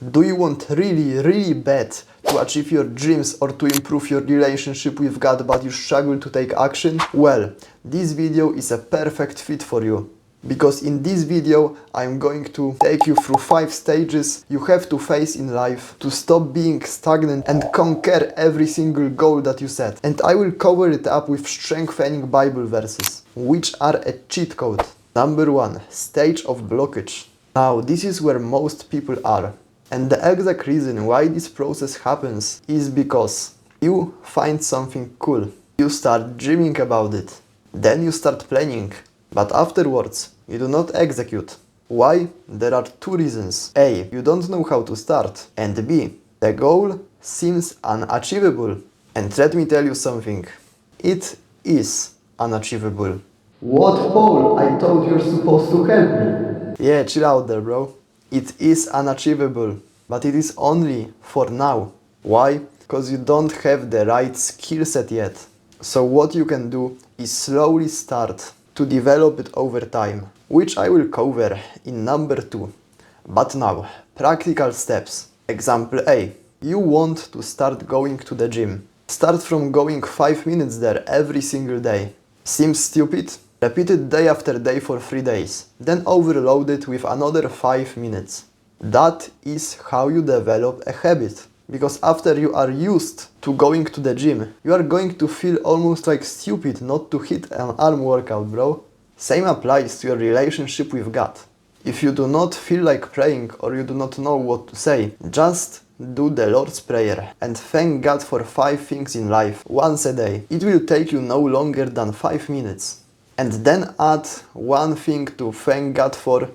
Do you want really bad to achieve your dreams or to improve your relationship with God, but you struggle to take action? Well, this video is a perfect fit for you. Because in this video, I'm going to take you through 5 stages you have to face in life to stop being stagnant and conquer every single goal that you set. And I will cover it up with strengthening Bible verses, which are a cheat code. Number 1, stage of blockage. Now, this is where most people are. And the exact reason why this process happens is because you find something cool. You start dreaming about it. Then you start planning. But afterwards, you do not execute. Why? There are 2 reasons. A. You don't know how to start. And B. The goal seems unachievable. And let me tell you something. It is unachievable. What, Paul? I thought you're supposed to help me. Yeah, chill out there, bro. It is unachievable. But it is only for now. Why? Because you don't have the right skill set yet. So what you can do is slowly start to develop it over time, which I will cover in number 2. But now, practical steps. Example A. You want to start going to the gym. Start from going 5 minutes there every single day. Seems stupid? Repeat it day after day for 3 days. Then overload it with another 5 minutes. That is how you develop a habit. Because after you are used to going to the gym, you are going to feel almost like stupid not to hit an arm workout, bro. Same applies to your relationship with God. If you do not feel like praying or you do not know what to say, just do the Lord's Prayer and thank God for 5 things in life once a day. It will take you no longer than 5 minutes. And then add 1 thing to thank God for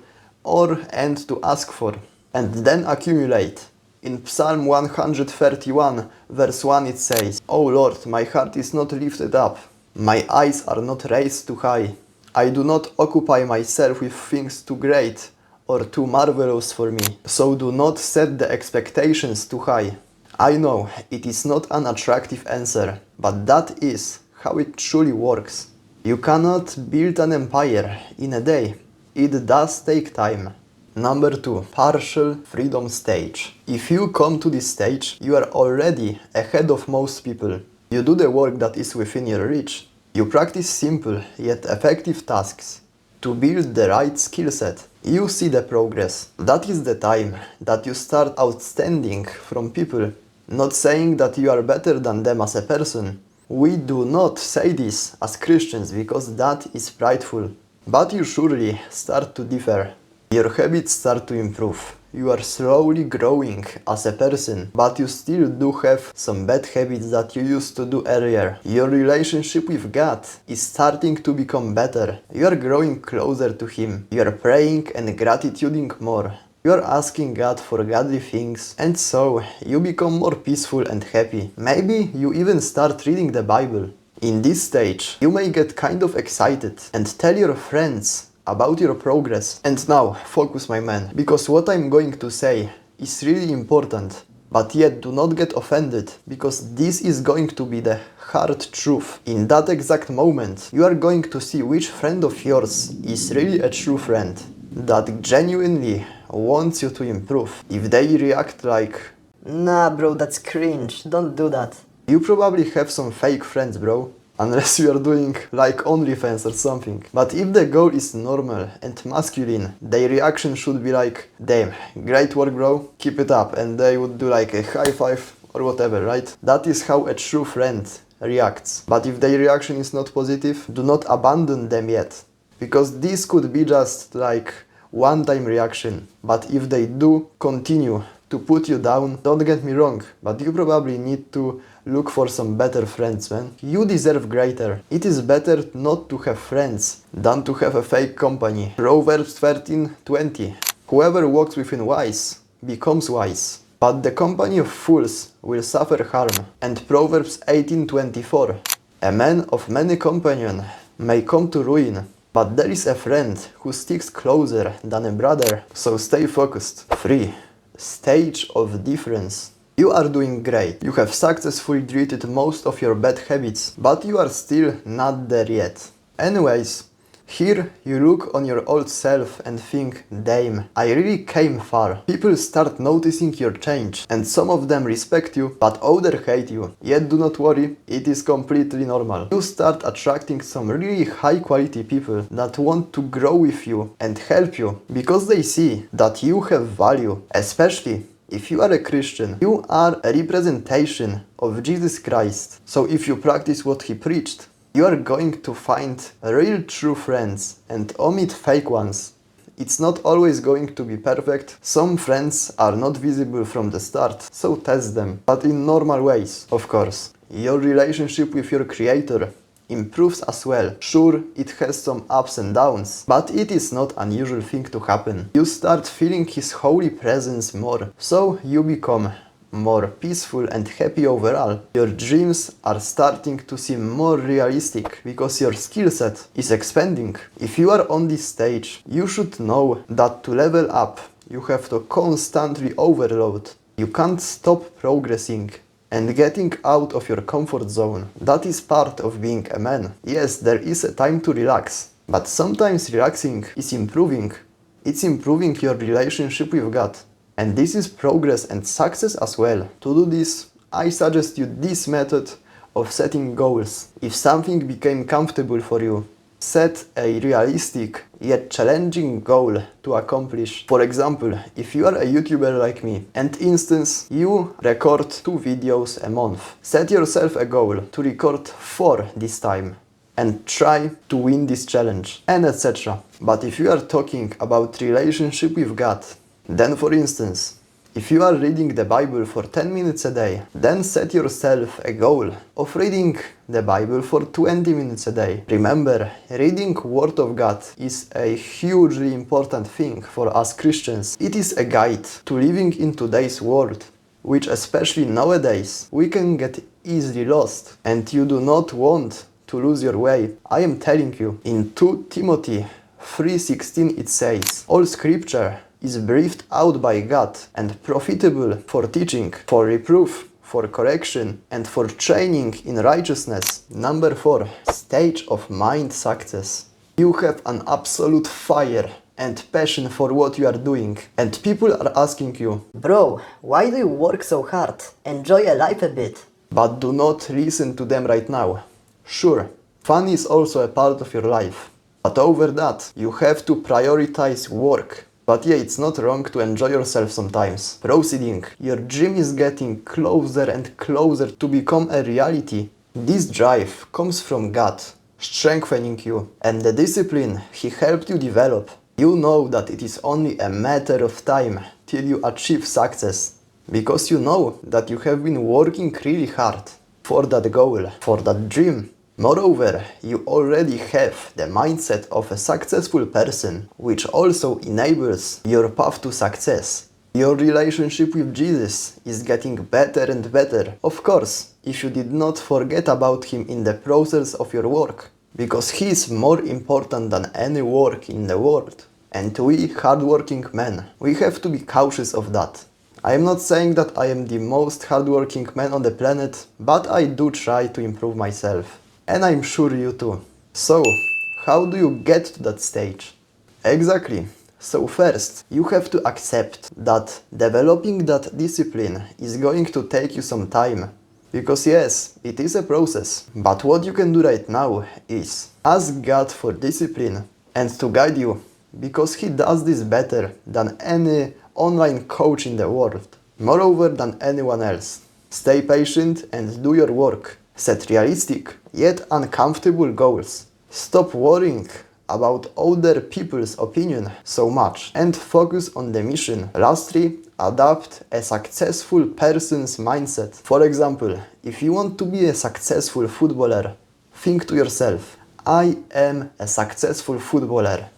and to ask for. And then accumulate. In Psalm 131, verse 1 it says, "O Lord, my heart is not lifted up, my eyes are not raised too high. I do not occupy myself with things too great or too marvelous for me. So do not set the expectations too high." I know, it is not an attractive answer, but that is how it truly works. You cannot build an empire in a day. It does take time. Number 2, partial freedom stage. If you come to this stage, you are already ahead of most people. You do the work that is within your reach. You practice simple yet effective tasks to build the right skill set. You see the progress. That is the time that you start outstanding from people. Not saying that you are better than them as a person. We do not say this as Christians because that is prideful. But you surely start to differ. Your habits start to improve. You are slowly growing as a person, but you still do have some bad habits that you used to do earlier. Your relationship with God is starting to become better. You are growing closer to Him. You are praying and gratituding more. You are asking God for godly things, and so you become more peaceful and happy. Maybe you even start reading the Bible. In this stage, you may get kind of excited and tell your friends about your progress. And now, focus my man, because what I'm going to say is really important. But yet do not get offended, because this is going to be the hard truth. In that exact moment, you are going to see which friend of yours is really a true friend, that genuinely wants you to improve. If they react like, "Nah bro, that's cringe, don't do that," you probably have some fake friends, bro. Unless you are doing like OnlyFans or something. But if the goal is normal and masculine, their reaction should be like, "Damn, great work bro, keep it up," and they would do like a high five or whatever, right? That is how a true friend reacts. But if their reaction is not positive, do not abandon them yet. Because this could be just like one-time reaction. But if they do continue to put you down, don't get me wrong, but you probably need to look for some better friends, man. You deserve greater. It is better not to have friends than to have a fake company. Proverbs 13:20. Whoever walks within wise becomes wise, but the company of fools will suffer harm. And Proverbs 18:24. A man of many companions may come to ruin, but there is a friend who sticks closer than a brother. So stay focused. 3. Stage of difference. You are doing great. You have successfully deleted most of your bad habits, but you are still not there yet. Anyways, Here you look on your old self and think, damn, I really came far. People start noticing your change, and some of them respect you, but others hate you. Yet do not worry, it is completely normal. You start attracting some really high quality people that want to grow with you and help you, because they see that you have value. Especially if you are a Christian, you are a representation of Jesus Christ. So if you practice what he preached, you are going to find real true friends and omit fake ones. It's not always going to be perfect. Some friends are not visible from the start, so test them. But in normal ways, of course. Your relationship with your Creator improves as well. Sure, it has some ups and downs, but it is not an unusual thing to happen. You start feeling His holy presence more, so you become more peaceful and happy overall. Your dreams are starting to seem more realistic because your skill set is expanding. If you are on this stage, you should know that to level up, you have to constantly overload. You can't stop progressing and getting out of your comfort zone. That is part of being a man. Yes, there is a time to relax, but sometimes relaxing is improving. It's improving your relationship with God. And this is progress and success as well. To do this, I suggest you this method of setting goals. If something became comfortable for you, set a realistic yet challenging goal to accomplish. For example, if you are a YouTuber like me, and instance, you record 2 videos a month, set yourself a goal to record 4 this time and try to win this challenge, and etc. But if you are talking about relationship with God, then for instance, if you are reading the Bible for 10 minutes a day, then set yourself a goal of reading the Bible for 20 minutes a day. Remember, reading Word of God is a hugely important thing for us Christians. It is a guide to living in today's world, which especially nowadays, we can get easily lost, and you do not want to lose your way. I am telling you, in 2 Timothy 3:16 it says, all scripture is breathed out by God and profitable for teaching, for reproof, for correction, and for training in righteousness. Number 4, stage of mind success. You have an absolute fire and passion for what you are doing, and people are asking you, bro, why do you work so hard? Enjoy your life a bit. but do not listen to them right now. Sure, fun is also a part of your life, but over that, you have to prioritize work. But yeah, it's not wrong to enjoy yourself sometimes. Proceeding, your dream is getting closer and closer to become a reality. This drive comes from God, strengthening you, and the discipline He helped you develop. You know that it is only a matter of time till you achieve success, because you know that you have been working really hard for that goal, for that dream. Moreover, you already have the mindset of a successful person, which also enables your path to success. Your relationship with Jesus is getting better and better. Of course, if you did not forget about Him in the process of your work, because He is more important than any work in the world. And we, hardworking men, we have to be cautious of that. I am not saying that I am the most hardworking man on the planet, but I do try to improve myself. And I'm sure you too. So, how do you get to that stage? Exactly. So first, you have to accept that developing that discipline is going to take you some time. Because yes, it is a process. But what you can do right now is ask God for discipline and to guide you, because He does this better than any online coach in the world. Moreover than anyone else. Stay patient and do your work. Set realistic, yet uncomfortable goals. Stop worrying about other people's opinion so much and focus on the mission. Lastly, adapt a successful person's mindset. For example, if you want to be a successful footballer, think to yourself, I am a successful footballer.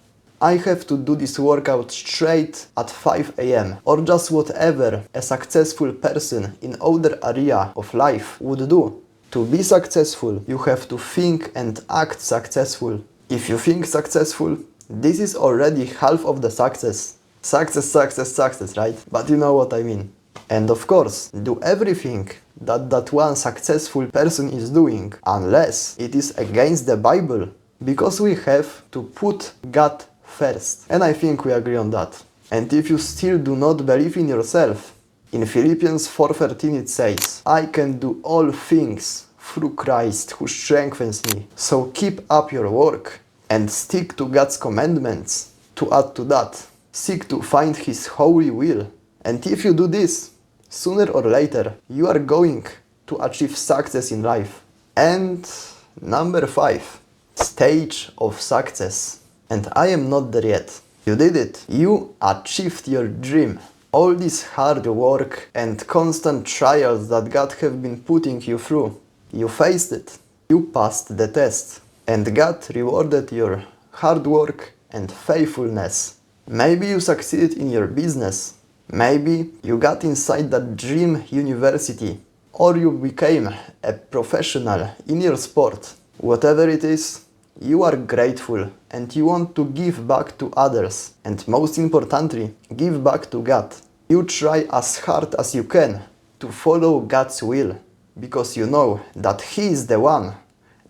I have to do this workout straight at 5 AM or just whatever a successful person in other area of life would do. To be successful, you have to think and act successful. If you think successful, this is already half of the success. Success, right? But you know what I mean. And of course, do everything that one successful person is doing, unless it is against the Bible. Because we have to put God first. And I think we agree on that. And if you still do not believe in yourself, in Philippians 4:13 it says, I can do all things through Christ who strengthens me. So keep up your work and stick to God's commandments. To add to that, seek to find His holy will. And if you do this, sooner or later, you are going to achieve success in life. And number 5, stage of success. And I am not there yet. You did it. You achieved your dream. All this hard work and constant trials that God have been putting you through, you faced it. You passed the test. And God rewarded your hard work and faithfulness. Maybe you succeeded in your business. Maybe you got inside that dream university. Or you became a professional in your sport. Whatever it is, you are grateful and you want to give back to others. And most importantly, give back to God. You try as hard as you can to follow God's will, because you know that He is the one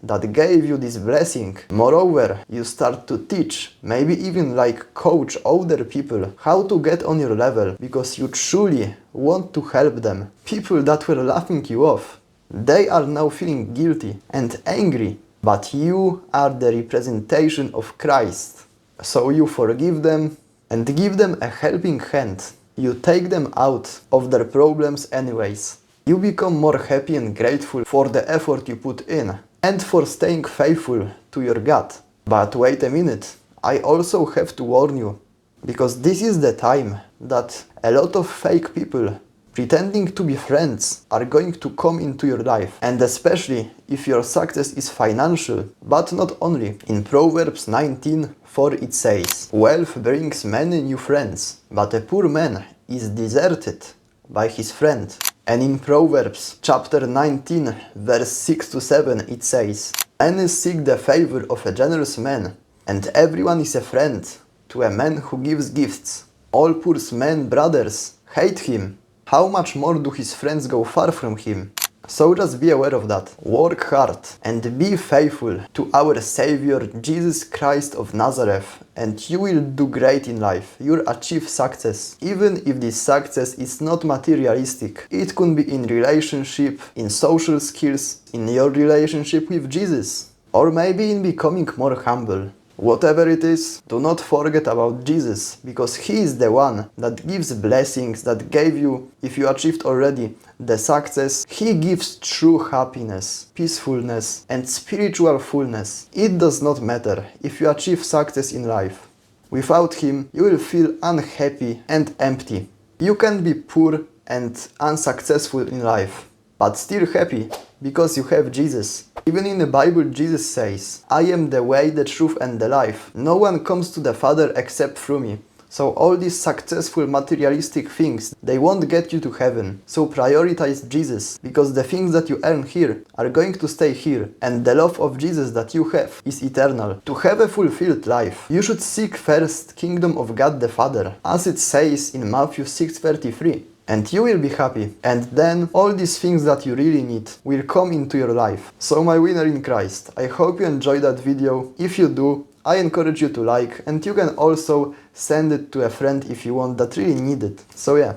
that gave you this blessing. Moreover, you start to teach, maybe even like coach older people, how to get on your level, because you truly want to help them. People that were laughing you off, they are now feeling guilty and angry, but you are the representation of Christ. So you forgive them and give them a helping hand. You take them out of their problems anyways. You become more happy and grateful for the effort you put in and for staying faithful to your God. But wait a minute, I also have to warn you, because this is the time that a lot of fake people pretending to be friends are going to come into your life. And especially if your success is financial, but not only. In Proverbs 19:4 it says, wealth brings many new friends, but a poor man is deserted by his friend. And in Proverbs chapter 19 verse 6-7 it says, many seek the favor of a generous man, and everyone is a friend to a man who gives gifts. All poor men's brothers hate him. How much more do his friends go far from him? So just be aware of that. Work hard and be faithful to our Savior Jesus Christ of Nazareth, and you will do great in life. You'll achieve success. Even if this success is not materialistic, it could be in relationship, in social skills, in your relationship with Jesus, or maybe in becoming more humble. Whatever it is, do not forget about Jesus, because He is the one that gives blessings, that gave you, if you achieved already the success, He gives true happiness, peacefulness, and spiritual fullness. It does not matter if you achieve success in life. Without Him, you will feel unhappy and empty. You can be poor and unsuccessful in life, but still happy, because you have Jesus. Even in the Bible, Jesus says, I am the way, the truth, and the life. No one comes to the Father except through me. So all these successful materialistic things, they won't get you to heaven. So prioritize Jesus, because the things that you earn here are going to stay here, and the love of Jesus that you have is eternal. To have a fulfilled life, you should seek first kingdom of God the Father, as it says in Matthew 6:33. And you will be happy, and then all these things that you really need will come into your life. So my winner in Christ, I hope you enjoyed that video. If you do, I encourage you to like, and you can also send it to a friend if you want that really need it. So yeah,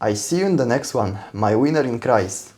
I see you in the next one, my winner in Christ.